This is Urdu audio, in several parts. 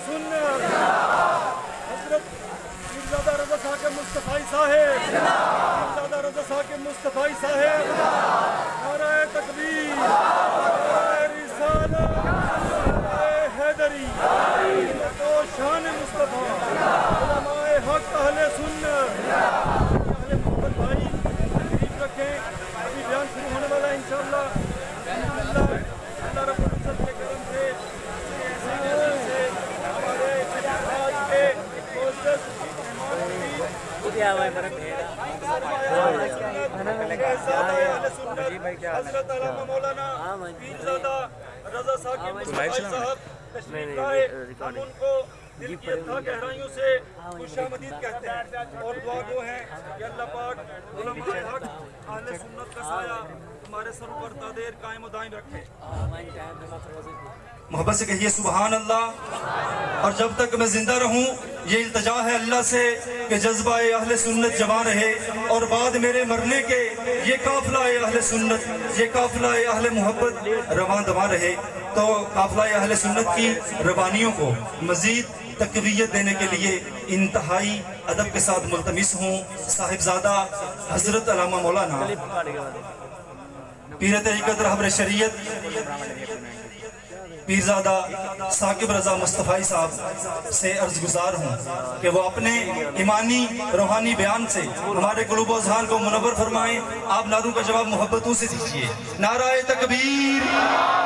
سنت حضرت پیرزادہ رضا ثاقب مصطفی صاحب پیرزادہ رضا ثاقب مصطفی صاحب نعرہ تکبیر نعرہ رسالت نعرہ حیدری تو شان مصطفیٰ علماء حق اہل سنت اہل محمد بھائی تشریف رکھیں ابھی بیان شروع ہونے والا ہے انشاءاللہ اللہ رب العزت کے کرم سے ہمارے آج کے معزز حضرت علامہ مولانا پیرزادہ رضا ثاقب مصطفی صاحب تشریف لائے، ہم ان کو دل کی اتھا گہرائیوں سے خوش آمدید کہتے ہیں اور دعا گو ہیں کہ اللہ پاک علماء حق اہل سنت کا سایہ ہمارے سروں پر تادیر قائم و دائم رکھے۔ محبت سے کہیے سبحان اللہ۔ اور جب تک میں زندہ رہوں یہ التجا ہے اللہ سے کہ جذبہ اہل سنت جوان رہے، اور بعد میرے مرنے کے یہ قافلہ اہل سنت، یہ قافلہ اہل محبت رواں دواں رہے۔ تو قافلہ اہل سنت کی روانیوں کو مزید تقویت دینے کے لیے انتہائی ادب کے ساتھ ملتمس ہوں صاحبزادہ حضرت علامہ مولانا پیر طریقت رہبر شریعت پیرزادہ ثاقب رضا مصطفی صاحب سے عرض گزار ہوں کہ وہ اپنے ایمانی روحانی بیان سے ہمارے قلوب و اذہان کو منور فرمائیں۔ آپ نعروں کا جواب محبتوں سے دیجیے۔ نعرہ تکبیر،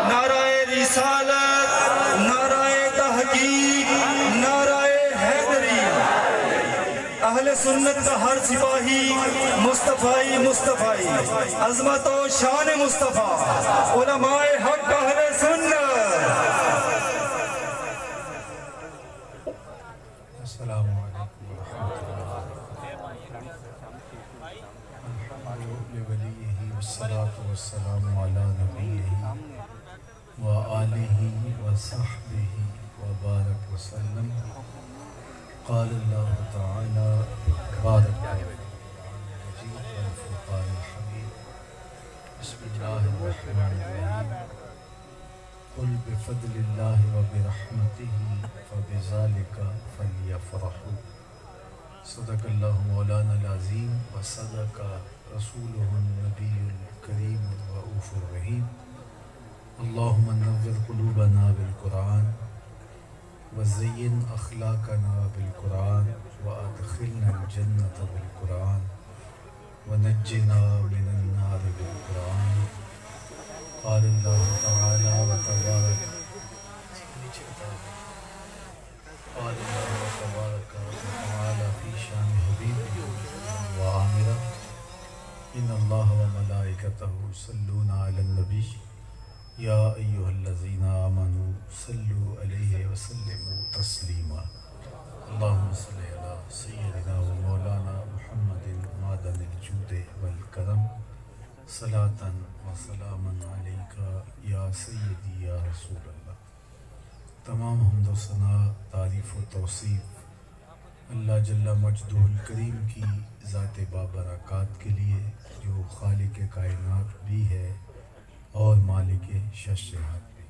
نعرہ رسالت، نعرہ تحقیق، نعرہ حیدری۔ اہل سنت کا ہر سپاہی مصطفی مصطفی، عظمت و شان مصطفیٰ، علماء حق اہل سنت۔ السلام علیکم ورحمۃ اللہ۔ الحمد لولیہ والصلاة والسلام علی نبیہ وآلہ وصحبہ وبارک وسلم۔ قال اللہ تعالی بارک المجید والفرقان الحمید۔ بسم اللہ الرحمن الرحیم۔ قل بفضل اللہ وبرحمتہ فبذالک فلیفرحوا۔ صدق اللہ مولانا العظیم وصدق رسولہ النبی الکریم الرؤوف الرحیم۔ اللہم نور قلوبنا بالقرآن وزین اخلاقنا بالقرآن وادخلنا الجنة بالقرآن ونجنا من النار بالقرآن۔ قال اللہ تعالی وتبارک وتعالی فی شان حبیبہ وآمرہ ان اللہ وملائکتہ یصلون علی النبی یا ایہا الذین آمنوا صلوا علیہ وسلموا تسلیما۔ اللہم صلی علی سیدنا ومولانا محمد معدن الجود والکرم صلاۃ و سلاما علیک یا سیدی یا رسول اللہ۔ تمام حمد و ثنا، تعریف و توصیف اللہ جل مجدہ الکریم کی ذات بابرکات کے لیے جو خالق کائنات بھی ہے اور مالک ششہات بھی۔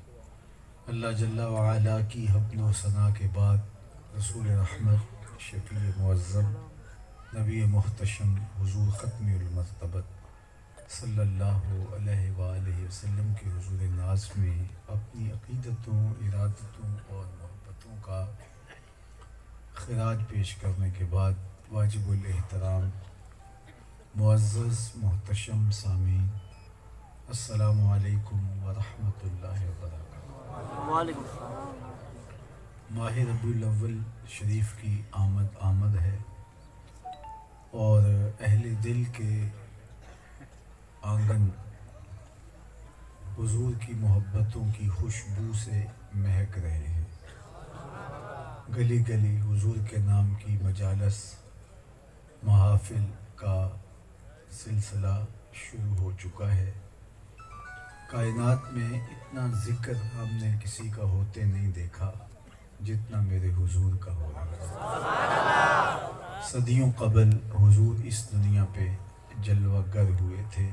اللہ جل وعلا کی حمد و ثنا کے بعد رسول رحمت، شفیع معظم، نبی محتشم، حضور ختم المرتبت صلی اللہ علیہ وآلہ وسلم کے حضور ناز میں اپنی عقیدتوں، ارادتوں اور محبتوں کا خراج پیش کرنے کے بعد واجب الاحترام معزز محتشم سامعین، السلام علیکم ورحمۃ اللہ وبرکاتہ۔ وعلیکم السلام۔ ماہ ربیع الاول شریف کی آمد ہے اور اہل دل کے آنگن حضور کی محبتوں کی خوشبو سے مہک رہے ہیں۔ گلی گلی حضور کے نام کی مجالس، محافل کا سلسلہ شروع ہو چکا ہے۔ کائنات میں اتنا ذکر ہم نے کسی کا ہوتے نہیں دیکھا جتنا میرے حضور کا ہو رہا ہے۔ صدیوں قبل حضور اس دنیا پہ جلوہ گر ہوئے تھے،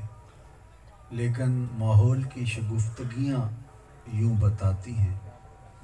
لیکن ماحول کی شگفتگیاں یوں بتاتی ہیں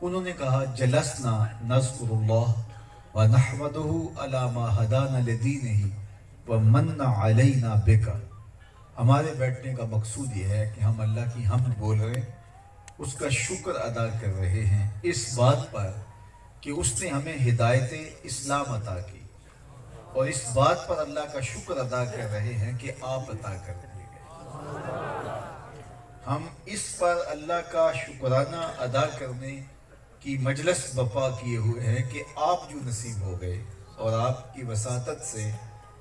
انہوں نے کہا جلسنا نذکراللہ و نحمدہ علی ما ہدانا لدینہ و من علینا بک. ہمارے بیٹھنے کا مقصود یہ ہے کہ ہم اللہ کی حمد بول رہے ہیں، اس کا شکر ادا کر رہے ہیں اس بات پر کہ اس نے ہمیں ہدایت اسلام عطا کی، اور اس بات پر اللہ کا شکر ادا کر رہے ہیں کہ آپ عطا کر دیے گئے. ہم اس پر اللہ کا شکرانہ ادا کرنے کی مجلس بپا کیے ہوئے ہیں کہ آپ جو نصیب ہو گئے اور آپ کی وساطت سے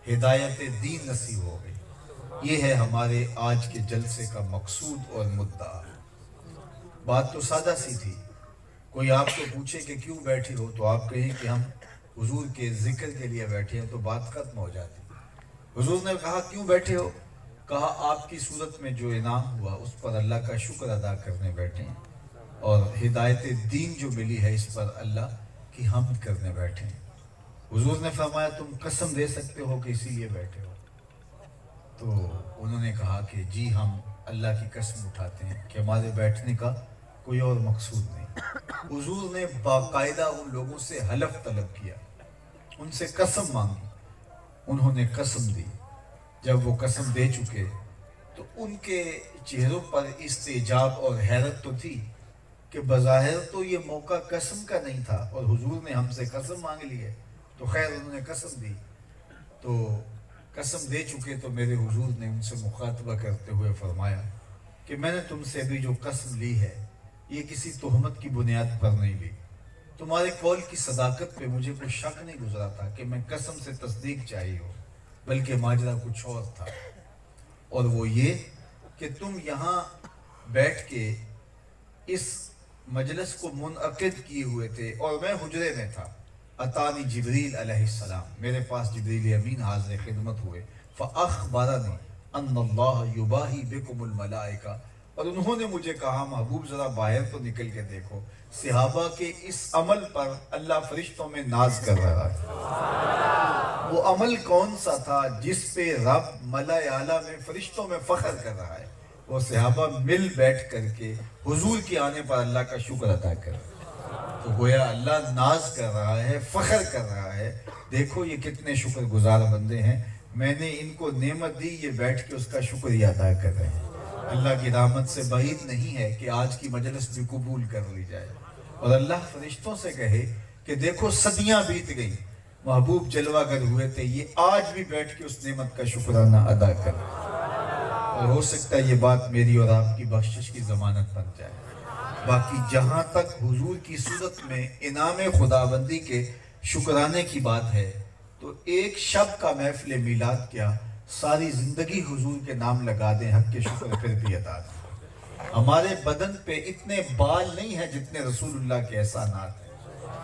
ہدایت دین نصیب ہو گئی. یہ ہے ہمارے آج کے جلسے کا مقصود اور مدعا. بات تو سادہ سی تھی. کوئی آپ کو پوچھے کہ کیوں بیٹھے ہو تو آپ کہیں کہ ہم حضور کے ذکر کے لیے بیٹھے ہیں تو بات ختم ہو جاتی. حضور نے کہا کیوں بیٹھے ہو؟ کہا آپ کی صورت میں جو انعام ہوا اس پر اللہ کا شکر ادا کرنے بیٹھے ہیں، اور ہدایت دین جو ملی ہے اس پر اللہ کی حمد کرنے بیٹھے ہیں. حضور نے فرمایا تم قسم دے سکتے ہو کہ اسی لیے بیٹھے ہو؟ تو انہوں نے کہا کہ جی ہم اللہ کی قسم اٹھاتے ہیں کہ ہمارے بیٹھنے کا کوئی اور مقصود نہیں. حضور نے باقاعدہ ان لوگوں سے حلف طلب کیا، ان سے قسم مانگی. انہوں نے قسم دی. جب وہ قسم دے چکے تو ان کے چہروں پر استعجاب اور حیرت تو تھی کہ بظاہر تو یہ موقع قسم کا نہیں تھا اور حضور نے ہم سے قسم مانگ لی ہے. تو خیر انہوں نے قسم دی. تو قسم دے چکے تو میرے حضور نے ان سے مخاطبہ کرتے ہوئے فرمایا کہ میں نے تم سے ابھی جو قسم لی ہے یہ کسی تہمت کی بنیاد پر نہیں لی. تمہارے قول کی صداقت پہ مجھے کوئی شک نہیں گزرا تھا کہ میں قسم سے تصدیق چاہیے ہو، بلکہ ماجرا کچھ اور تھا، اور وہ یہ کہ تم یہاں بیٹھ کے اس مجلس کو منعقد کیے ہوئے تھے اور میں حجرے میں تھا. اتانی جبریل علیہ السلام، میرے پاس جبریل امین حاضر خدمت ہوئے. فاخبرنی ان اللہ یباہی بکم الملائکہ، اور انہوں نے مجھے کہا محبوب ذرا باہر تو نکل کے دیکھو، صحابہ کے اس عمل پر اللہ فرشتوں میں ناز کر رہا ہے. وہ عمل کون سا تھا جس پہ رب ملائے اعلیٰ میں فرشتوں میں فخر کر رہا ہے؟ وہ صحابہ مل بیٹھ کر کے حضور کے آنے پر اللہ کا شکر ادا کر رہا ہے. تو گویا اللہ ناز کر رہا ہے، فخر کر رہا ہے. دیکھو یہ کتنے شکر گزار بندے ہیں، میں نے ان کو نعمت دی، یہ بیٹھ کے اس کا شکریہ ادا کر رہے ہیں. اللہ کی رحمت سے بعید نہیں ہے کہ آج کی مجلس بھی قبول کر لی جائے اور اللہ فرشتوں سے کہے کہ دیکھو صدیاں بیت گئی، محبوب جلوہ گر ہوئے تھے، یہ آج بھی بیٹھ کے اس نعمت کا شکرانہ ادا کر. اور ہو سکتا ہے یہ بات میری اور آپ کی بخشش کی ضمانت بن جائے. باقی جہاں تک حضور کی صورت میں انعام خداوندی کے شکرانے کی بات ہے تو ایک شب کا محفل میلاد کیا، ساری زندگی حضور کے نام لگا دیں، حق کے شکر پھر بھی ادا دیں. ہمارے بدن پہ اتنے بال نہیں ہیں جتنے رسول اللہ کے احسانات ہیں.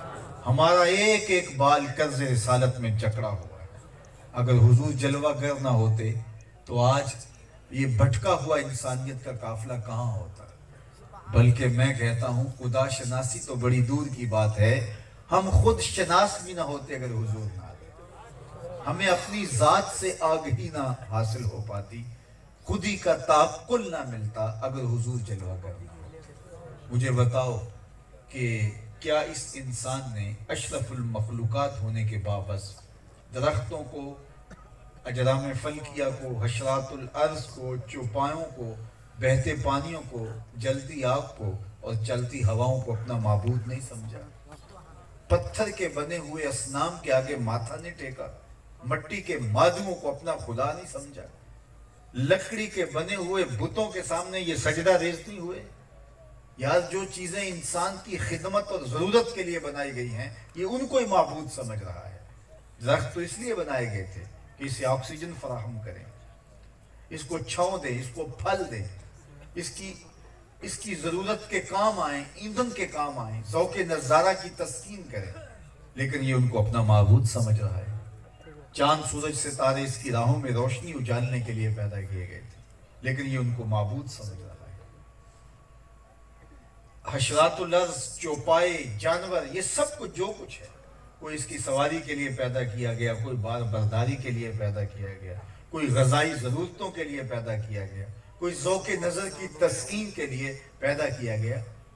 ہمارا ایک ایک بال قرض رسالت میں جکڑا ہوا ہے. اگر حضور جلوہ گر نہ ہوتے تو آج یہ بھٹکا ہوا انسانیت کا قافلہ کہاں ہوتا. بلکہ میں کہتا ہوں خدا شناسی تو بڑی دور کی بات ہے، ہم خود شناس بھی نہ ہوتے اگر حضور نہ آتے. ہمیں اپنی ذات سے آگہی نہ حاصل ہو پاتی، خودی کا تعقل نہ ملتا اگر حضور جلوہ گر نہ ہوتے. مجھے بتاؤ کہ کیا اس انسان نے اشرف المخلوقات ہونے کے باوجود درختوں کو، اجرام فلکیہ کو، حشرات الارض کو، چوپایوں کو، بہتے پانیوں کو، جلتی آگ کو اور چلتی ہواؤں کو اپنا معبود نہیں سمجھا؟ پتھر کے بنے ہوئے اصنام کے آگے ماتھا نہیں ٹیکا؟ مٹی کے مادوں کو اپنا خدا نہیں سمجھا؟ لکڑی کے بنے ہوئے بتوں کے سامنے یہ سجدہ ریز نہیں ہوئے؟ یار جو چیزیں انسان کی خدمت اور ضرورت کے لیے بنائی گئی ہیں یہ ان کو ہی معبود سمجھ رہا ہے. درخت تو اس لیے بنائے گئے تھے کہ اسے آکسیجن فراہم کریں، اس کو چھاؤں دیں، اس کو پھل دیں، اس کی ضرورت کے کام آئیں، ایندھن کے کام آئیں، ذوق نظارہ کی تسکین کریں. لیکن یہ ان کو اپنا معبود سمجھ رہا ہے. چاند سورج ستارے اس کی راہوں میں روشنی اجالنے کے لیے پیدا کیے گئے تھے، لیکن یہ ان کو معبود سمجھ رہا ہے. حشرات الارض، چوپائے، جانور، یہ سب کچھ جو کچھ ہے، کوئی اس کی سواری کے لیے پیدا کیا گیا، کوئی بار برداری کے لیے پیدا کیا گیا، کوئی غذائی ضرورتوں کے لیے پیدا کیا گیا، کوئی ذوق نظر کی تسکین کے لیے پیدا کیا گیا.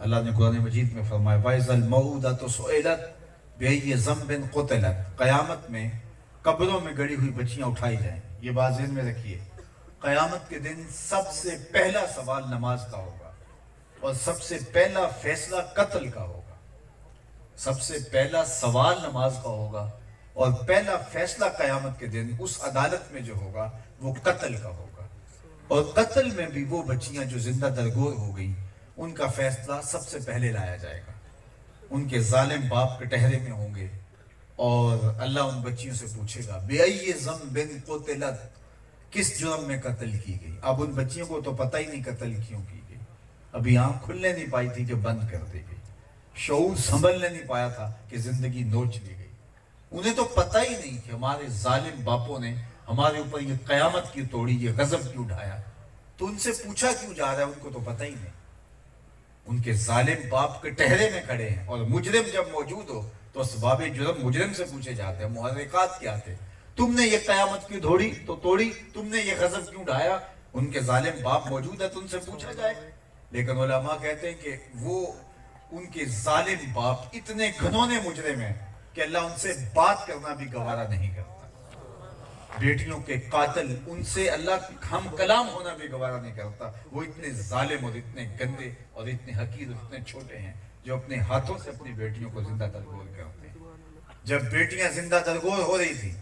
اللہ نے قرآن مجید میں فرمایا وَإِذَا الْمَوْءُودَةُ سُئِلَتْ بِأَيِّ ذَنبٍ قُتِلَتْ، قیامت میں قبروں میں گڑی ہوئی بچیاں اٹھائی جائیں. یہ بات ذہن میں رکھیے، قیامت کے دن سب سے پہلا سوال نماز کا ہوگا اور سب سے پہلا فیصلہ قتل کا ہوگا. سب سے پہلا سوال نماز کا ہوگا اور پہلا فیصلہ قیامت کے دن اس عدالت میں جو ہوگا وہ قتل کا ہوگا. اور قتل میں بھی وہ بچیاں جو زندہ درگور ہو گئی ان کا فیصلہ سب سے پہلے لایا جائے گا. ان کے ظالم باپ کٹہرے میں ہوں گے اور اللہ ان بچیوں سے پوچھے گا بِأَيِّ ذَنبٍ قُتِلَتْ، کس جرم میں قتل کی گئی. اب ان بچیوں کو تو پتہ ہی نہیں قتل کیوں کی گئی. ابھی آنکھ کھلنے نہیں پائی تھی کہ بند کر دی گئی، شعور سنبھلنے نہیں پایا تھا کہ زندگی نوچ لی گئی. انہیں تو پتہ ہی نہیں کہ ہمارے ظالم باپوں نے ہمارے اوپر یہ قیامت کی توڑی، یہ غضب کیوں اٹھایا. تو ان سے پوچھا کیوں جا رہا ہے، ان کو تو پتہ ہی نہیں. ان کے ظالم باپ کے ٹہرے میں کھڑے ہیں اور مجرم جب موجود ہو تو اسباب جرم مجرم سے پوچھے جاتے ہیں، محرکات کیا تھے. تم نے یہ قیامت کیوں توڑی، تم نے یہ غضب کیوں اٹھایا. ان کے ظالم باپ موجود ہے تو ان سے پوچھا جائے. لیکن علماء کہتے ہیں کہ وہ ان کے ظالم باپ اتنے گھنونے مجرم ہیں کہ اللہ ان سے بات کرنا بھی گوارا نہیں کرتا. بیٹیوں کے قاتل، ان سے اللہ ہم کلام ہونا بھی گوارا نہیں کرتا. وہ اتنے ظالم اور اتنے گندے اور اتنے حقیر اور اتنے چھوٹے ہیں جو اپنے ہاتھوں سے اپنی بیٹیوں کو زندہ درگور کرتے ہیں. جب بیٹیاں زندہ درگور ہو رہی تھی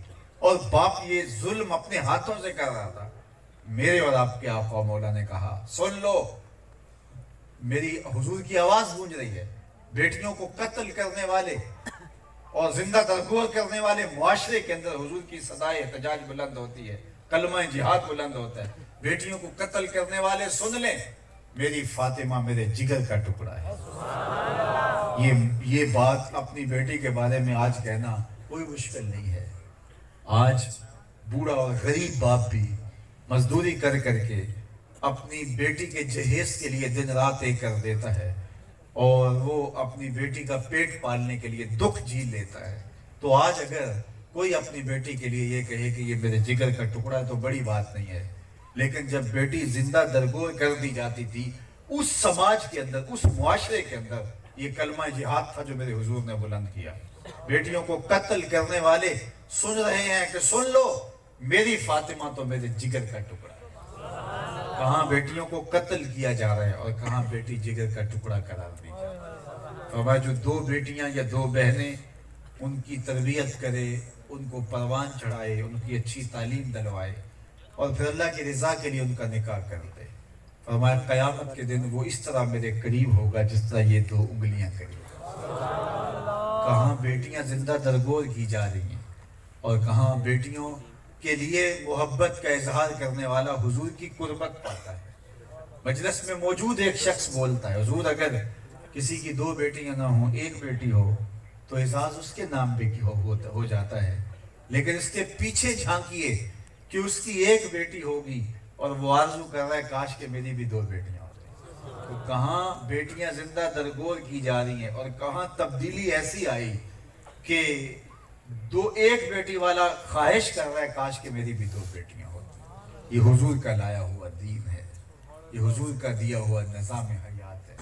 اور باپ یہ ظلم اپنے ہاتھوں سے کر رہا تھا، میرے اور آپ کے آقا مولا نے کہا سن لو، میری حضور کی آواز گونج رہی ہے. بیٹیوں کو قتل کرنے والے اور زندہ درگور کرنے والے معاشرے کے اندر حضور کی صدائے احتجاج بلند ہوتی ہے، کلمہ جہاد بلند ہوتا ہے. بیٹیوں کو قتل کرنے والے سن لیں، میری فاطمہ میرے جگر کا ٹکڑا ہے. یہ بات اپنی بیٹی کے بارے میں آج کہنا کوئی مشکل نہیں ہے. آج بوڑھا اور غریب باپ بھی مزدوری کر کر کے اپنی بیٹی کے جہیز کے لیے دن رات ایک کر دیتا ہے اور وہ اپنی بیٹی کا پیٹ پالنے کے لیے دکھ جھیل لیتا ہے. تو آج اگر کوئی اپنی بیٹی کے لیے یہ کہے کہ یہ میرے جگر کا ٹکڑا ہے تو بڑی بات نہیں ہے. لیکن جب بیٹی زندہ درگور کر دی جاتی تھی اس سماج کے اندر، اس معاشرے کے اندر، یہ کلمہ جہاد تھا جو میرے حضور نے بلند کیا. بیٹیوں کو قتل کرنے والے سن رہے ہیں کہ سن لو، میری فاطمہ تو میرے جگر کا ٹکڑا ہے. کہاں بیٹیوں کو قتل کیا جا رہا ہے اور کہاں بیٹی جگر کا ٹکڑا قرار دی جا رہی ہے. فرمایا جو دو بیٹیاں یا دو بہنیں ان کی تربیت کرے، ان کو پروان چڑھائے، ان کی اچھی تعلیم دلوائے اور پھر اللہ کی رضا کے لیے ان کا نکاح کر دے. فرمایا قیامت کے دن وہ اس طرح میرے قریب ہوگا جس طرح یہ دو انگلیاں قریب. کہاں بیٹیاں زندہ درگور کی جا رہی ہیں اور کہاں بیٹیوں کے لیے محبت کا اظہار کرنے والا حضور کی قربت پاتا ہے. مجلس میں موجود ایک شخص بولتا ہے حضور اگر کسی کی دو بیٹیاں نہ ہوں، ایک بیٹی ہو تو اعزاز اس کے نام پہ ہو جاتا ہے. لیکن اس کے پیچھے جھانکیے کہ اس کی ایک بیٹی ہوگی اور وہ آرزو کر رہا ہے کاش کہ میری بھی دو بیٹیاں ہوتی. تو کہاں بیٹیاں زندہ درگور کی جا رہی ہیں اور کہاں تبدیلی ایسی آئی کہ ایک بیٹی والا خواہش کر رہا ہے کاش کہ میری بھی دو بیٹیاں ہوتی. یہ حضور کا لایا ہوا دین ہے، یہ حضور کا دیا ہوا نظام حیات ہے.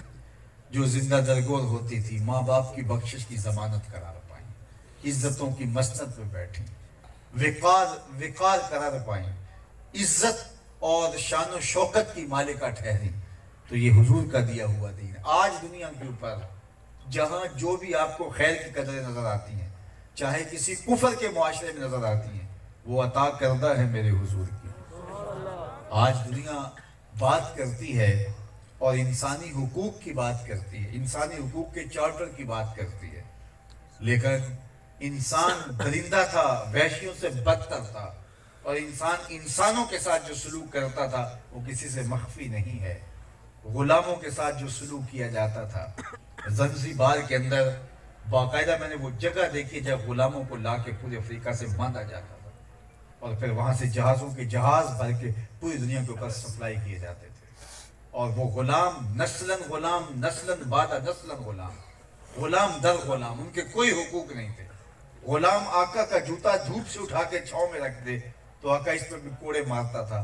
جو زندہ درگور ہوتی تھی ماں باپ کی بخشش کی ضمانت قرار پائیں، عزتوں کی مسند پہ بیٹھیں، وقار قرار پائیں، عزت اور شان و شوکت کی مالکہ ٹھہریں. تو یہ حضور کا دیا ہوا دین. آج دنیا کے اوپر جہاں جو بھی آپ کو خیر کی قدریں نظر آتی ہیں، چاہے کسی کفر کے معاشرے میں نظر آتی ہیں، وہ عطا کردہ ہے میرے حضور کی. آج دنیا بات کرتی ہے اور انسانی حقوق کی بات کرتی ہے، انسانی حقوق کے چارٹر کی بات کرتی ہے، لیکن انسان درندہ تھا، وحشیوں سے بدتر تھا اور انسانوں کے ساتھ جو سلوک کرتا تھا وہ کسی سے مخفی نہیں ہے. غلاموں کے ساتھ جو سلوک کیا جاتا تھا، زنزیبار کے اندر باقاعدہ میں نے وہ جگہ دیکھی جب غلاموں کو لا کے پورے افریقہ سے باندھا جاتا تھا اور پھر وہاں سے جہازوں کے جہاز بھر کے پوری دنیا کے اوپر سپلائی کیے جاتے تھے. اور وہ غلام نسلاً بعد نسلاً غلام در غلام، ان کے کوئی حقوق نہیں تھے. غلام آقا کا جوتا دھوپ سے اٹھا کے چھاؤں میں رکھ دے تو آقا اس پر کوڑے مارتا تھا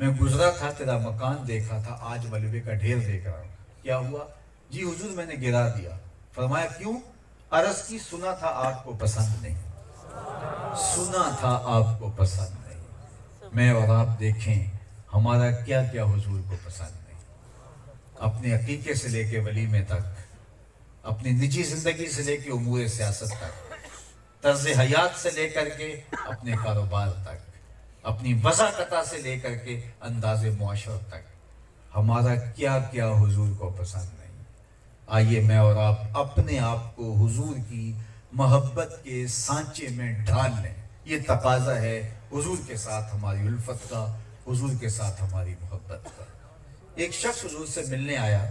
میں گزرا تھا تیرا مکان دیکھا تھا، آج ملبے کا ڈھیر دیکھ رہا ہوں۔ کیا ہوا؟ جی حضور میں نے گرا دیا۔ فرمایا کیوں؟ عرض کی سنا تھا آپ کو پسند نہیں، سنا تھا آپ کو پسند نہیں۔ میں اور آپ دیکھیں ہمارا کیا کیا حضور کو پسند نہیں، اپنے عقیقے سے لے کے ولیمے تک، اپنی نجی زندگی سے لے کے امور سیاست تک، طرز حیات سے لے کر کے اپنے کاروبار تک، اپنی وضاقتہ سے لے کر کے انداز معاشرت تک، ہمارا کیا کیا حضور کو پسند نہیں۔ آئیے میں اور آپ اپنے آپ کو حضور کی محبت کے سانچے میں ڈھال لیں۔ یہ تقاضا ہے حضور کے ساتھ ہماری الفت کا، حضور کے ساتھ ہماری محبت کا۔ ایک شخص حضور سے ملنے آیا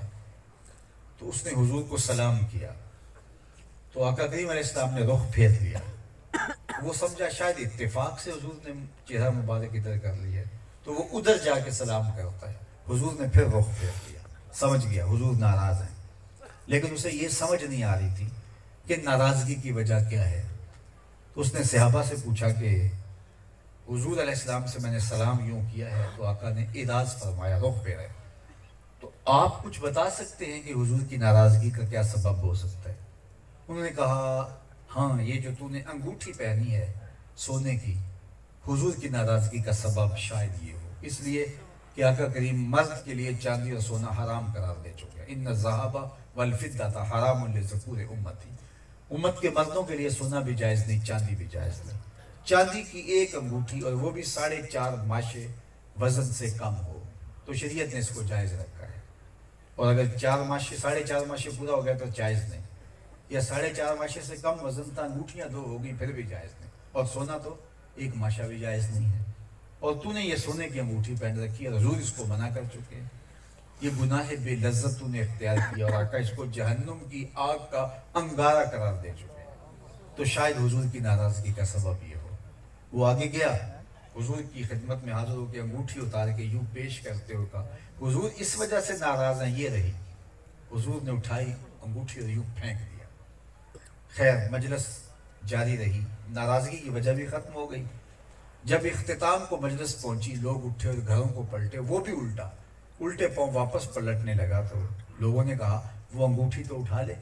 تو اس نے حضور کو سلام کیا، تو آقا کریم علیہ السلام نے رخ پھیر لیا۔ وہ سمجھا شاید اتفاق سے حضور نے چہرہ مبارک ادھر کر لیا، تو وہ ادھر جا کے سلام کرتا ہے۔ حضور نے پھر رخ پھیر لیا، سمجھ گیا حضور ناراض ہیں، لیکن اسے یہ سمجھ نہیں آ رہی تھی کہ ناراضگی کی وجہ کیا ہے۔ تو اس نے صحابہ سے پوچھا کہ حضور علیہ السلام سے میں نے سلام یوں کیا ہے تو آقا نے اعراض فرمایا، رخ پھیرا، تو آپ کچھ بتا سکتے ہیں کہ حضور کی ناراضگی کا کیا سبب ہو سکتا ہے؟ انہوں نے کہا ہاں، یہ جو تو نے انگوٹھی پہنی ہے سونے کی، حضور کی ناراضگی کا سبب شاید یہ ہو، اس لیے کہ آقا کریم مرد کے لیے چاندی اور سونا حرام قرار دے چکے ہیں۔ ان الذهب والفضة حرام لذکور امتی، امت کے مردوں کے لیے سونا بھی جائز نہیں، چاندی بھی جائز نہیں۔ چاندی کی ایک انگوٹھی اور وہ بھی 4.5 ماشے وزن سے کم ہو تو شریعت نے اس کو جائز رکھا ہے، اور اگر 4.5 ماشے پورا ہو گیا تو جائز نہیں، یا 4.5 ماشے سے کم وزن تھا، انگوٹھیاں 2 ہو گئی پھر بھی جائز نہیں، اور سونا تو 1 ماشا بھی جائز نہیں ہے، اور تو نے یہ سونے کی انگوٹھی پہن رکھی ہے، حضور اس کو منع کر چکے ہیں، یہ گناہ بے لذت تو نے اختیار کیا، اور آقا اس کو جہنم کی آگ کا انگارہ قرار دے چکے ہیں، تو شاید حضور کی ناراضگی کا سبب یہ ہو۔ وہ آگے گیا، حضور کی خدمت میں حاضر ہو کے انگوٹھی اتار کے یوں پیش کرتے ہوئے کہا حضور اس وجہ سے ناراض ہیں، یہ رہی۔ حضور نے اٹھائی انگوٹھی اور یوں پھینک دیا۔ خیر مجلس جاری رہی، ناراضگی کی وجہ بھی ختم ہو گئی۔ جب اختتام کو مجلس پہنچی، لوگ اٹھے اور گھروں کو پلٹے، وہ بھی الٹے پاؤں واپس پلٹنے لگا، تو لوگوں نے کہا وہ انگوٹھی تو اٹھا لے،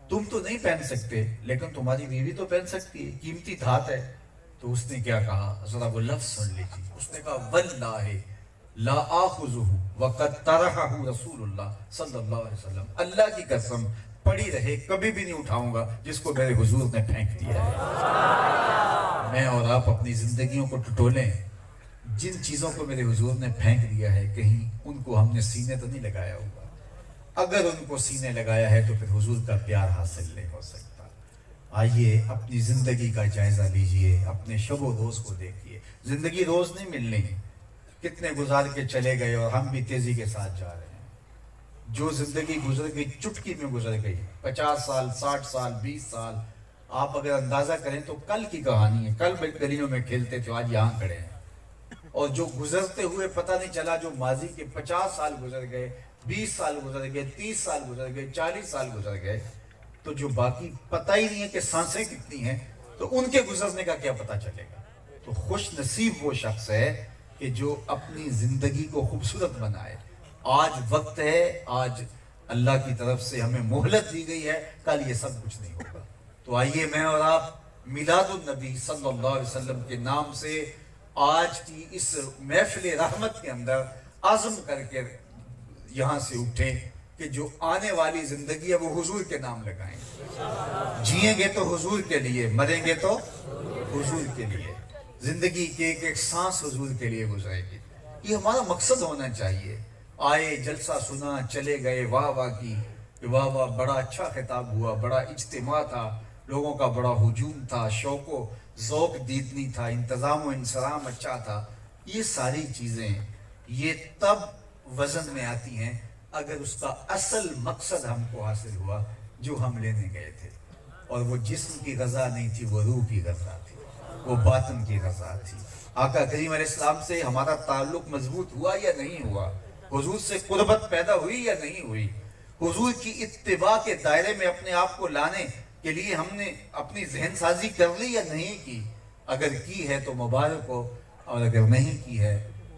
تم تو نہیں پہن سکتے لیکن تمہاری بیوی تو پہن سکتی ہے، قیمتی دھات ہے۔ تو اس نے کیا کہا، ذرا وہ لفظ سن لیجیے، اس نے کہا واللہ لا آخذہ وقد طرحہ رسول اللہ صلی اللہ علیہ وسلم، اللہ کی قسم پڑی رہے کبھی بھی نہیں اٹھاؤں گا جس کو میرے حضور نے پھینک دیا ہے۔ میں اور آپ اپنی زندگیوں کو ٹٹولیں، جن چیزوں کو میرے حضور نے پھینک دیا ہے کہیں ان کو ہم نے سینے تو نہیں لگایا ہوگا، اگر ان کو سینے لگایا ہے تو پھر حضور کا پیار حاصل نہیں ہو سکتا۔ آئیے اپنی زندگی کا جائزہ لیجئے، اپنے شب و روز کو دیکھیے، زندگی روز نہیں ملنی، کتنے گزار کے چلے گئے اور ہم بھی تیزی کے ساتھ جا رہے ہیں۔ جو زندگی گزر گئی چٹکی میں گزر گئی، 50 سال 60 سال 20 سال، آپ اگر اندازہ کریں تو کل کی کہانی ہے، کل گلیوں میں کھیلتے تھے، آج یہاں کھڑے ہیں، اور جو گزرتے ہوئے پتہ نہیں چلا، جو ماضی کے 50 سال گزر گئے، 20 سال گزر گئے، 30 سال گزر گئے، 40 سال گزر گئے، تو جو باقی پتہ ہی نہیں ہے کہ سانسیں کتنی ہیں، تو ان کے گزرنے کا کیا پتہ چلے گا۔ تو خوش نصیب وہ شخص ہے کہ جو اپنی زندگی کو خوبصورت بنائے۔ آج وقت ہے، آج اللہ کی طرف سے ہمیں مہلت دی گئی ہے، کل یہ سب کچھ نہیں ہوگا۔ تو آئیے میں اور آپ میلاد النبی صلی اللہ علیہ وسلم کے نام سے آج کی اس محفل رحمت کے اندر عزم کر کے یہاں سے اٹھیں کہ جو آنے والی زندگی ہے وہ حضور کے نام لگائیں، جئیں گے تو حضور کے لیے، مریں گے تو حضور کے لیے، زندگی کے ایک ایک سانس حضور کے لیے گزرے گی۔ یہ ہمارا مقصد ہونا چاہیے۔ آئے جلسہ سنا چلے گئے، واہ واہ کی، واہ واہ، بڑا اچھا خطاب ہوا، بڑا اجتماع تھا، لوگوں کا بڑا ہجوم تھا، شوق و ذوق دیدنی تھا، انتظام و انصرام اچھا تھا۔ یہ ساری چیزیں یہ تب وزن میں آتی ہیں اگر اس کا اصل مقصد ہم کو حاصل ہوا جو ہم لینے گئے تھے، اور وہ جسم کی غذا نہیں تھی، وہ روح کی غذا تھی، وہ باطن کی غذا تھی۔ آقا کریم علیہ السلام سے ہمارا تعلق مضبوط ہوا یا نہیں ہوا، حضور سے قربت پیدا ہوئی یا نہیں ہوئی، حضور کی اتباع کے دائرے میں اپنے آپ کو لانے کے لیے ہم نے اپنی ذہن سازی کر لی یا نہیں کی، اگر کی ہے تو مبارک ہو، اور اگر نہیں کی ہے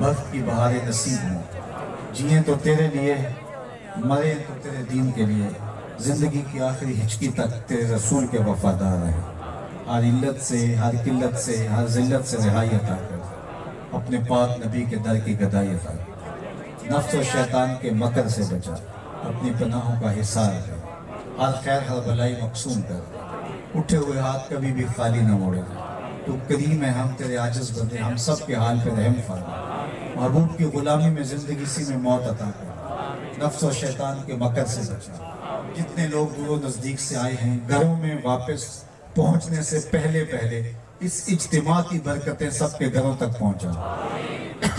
بخت کی بہاریں نصیب ہوں، جئیں تو تیرے لیے، مریں تو تیرے دین کے لیے، زندگی کی آخری ہچکی تک تیرے رسول کے وفادار ہیں۔ ہر علت سے، ہر قلت سے، ہر ذلت سے رہائی عطا کر، اپنے پاک نبی کے در کی گدائی عطا کر، نفس و شیطان کے مکر سے بچا، اپنی پناہوں کا حصار کر، ہر خیر ہر بلائی مقسوم کر، اٹھے ہوئے ہاتھ کبھی بھی خالی نہ موڑے۔ تو کریم ہے، ہم تیرے عاجز بندے، ہم سب کے حال پہ رحم فرما۔ محبوب کی غلامی میں زندگی سی میں موت عطا کر، نفس و شیطان کے مکر سے بچا۔ جتنے لوگ دور و نزدیک سے آئے ہیں، گھروں میں واپس پہنچنے سے پہلے اس اجتماع کی برکتیں سب کے گھروں تک پہنچا۔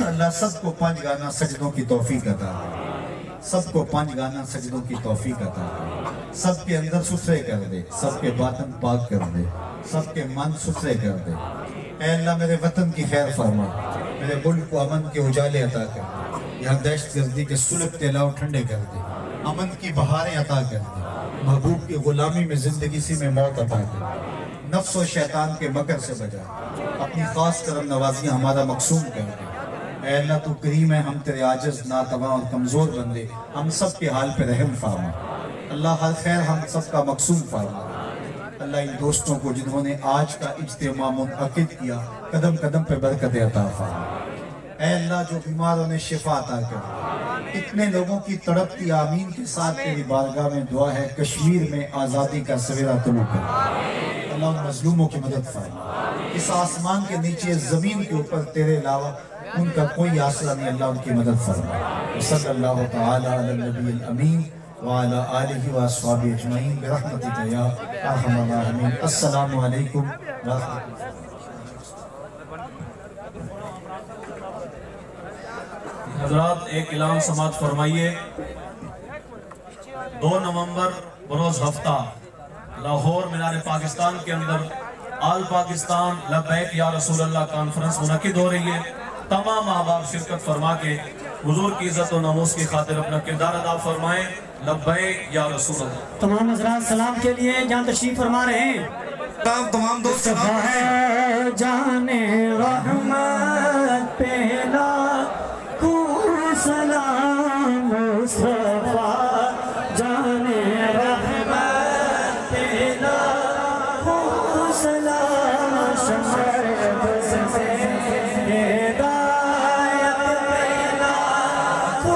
اللہ سب کو 5 گانا سجدوں کی توفیق عطا کر، سب کو 5 گانا سجدوں کی توفیق عطا کر، سب کے اندر ستھرے کر دے، سب کے باطن پاک کر دے، سب کے من ستھرے کر دے۔ اے اللہ میرے وطن کی خیر فرما، میرے ملک کو امن کے اجالے عطا کر، یہاں دہشت گردی کے سلگتے لاؤ ٹھنڈے کر دے، امن کی بہاریں عطا کر دے، محبوب کی غلامی میں زندگی سی میں موت عطا کر، نفس و شیطان کے مکر سے بچا، اپنی خاص کرم نوازیاں ہمارا مقصوم کر دے۔ اے اللہ تو کریم ہے، ہم تیرے عاجز، ناتواں اور کمزور بندے، ہم سب کے حال پہ رحم فرما۔ اللہ ہر خیر ہم سب کا مقسوم فرما۔ اللہ ان دوستوں کو جنہوں نے آج کا اجتماع منعقد کیا، قدم قدم پہ برکت عطا فرما۔ اے اللہ جو بیماروں نے شفا عطا کر، اتنے لوگوں کی تڑپتی آمین کے ساتھ تیری بارگاہ میں دعا ہے، کشمیر میں آزادی کا سویرا طلوع کر۔ اللہ ان مظلوموں کی مدد فرما، اس آسمان کے نیچے زمین کے اوپر تیرے علاوہ ان کا کوئی آسرا نہیں، اللہ ان کی مدد فرما۔ صلی اللہ تعالی علی النبی الامین وعلی آلہ واصحابہ اجمعین برحمتک یا ارحم الراحمین۔ السلام علیکم ورحمۃ اللہ۔ حضرات ایک اعلان سماعت فرمائیے، 2 نومبر بروز ہفتہ لاہور مینار پاکستان کے اندر آل پاکستان لبیک یا رسول اللہ کانفرنس منعقد ہو رہی ہے۔ تمام احباب شرکت فرما کے حضور کی عزت و ناموس کی خاطر اپنا کردار ادا فرمائیں۔ لبیک یا رسول اللہ۔ تمام حضرات سلام کے لیے جہاں تشریف فرما رہے ہیں، تمام دوست سلام ہے جانے رحمت پہلا کو سلام مصطفیٰ، جانے رحمت پہلا کو سلام، شمع بز سے ہدایت پہلا کو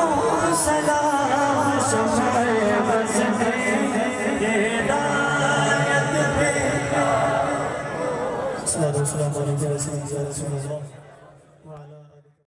سلام، شمع بز سے ہدایت پہلا۔ السلام علیکم ورحمۃ اللہ۔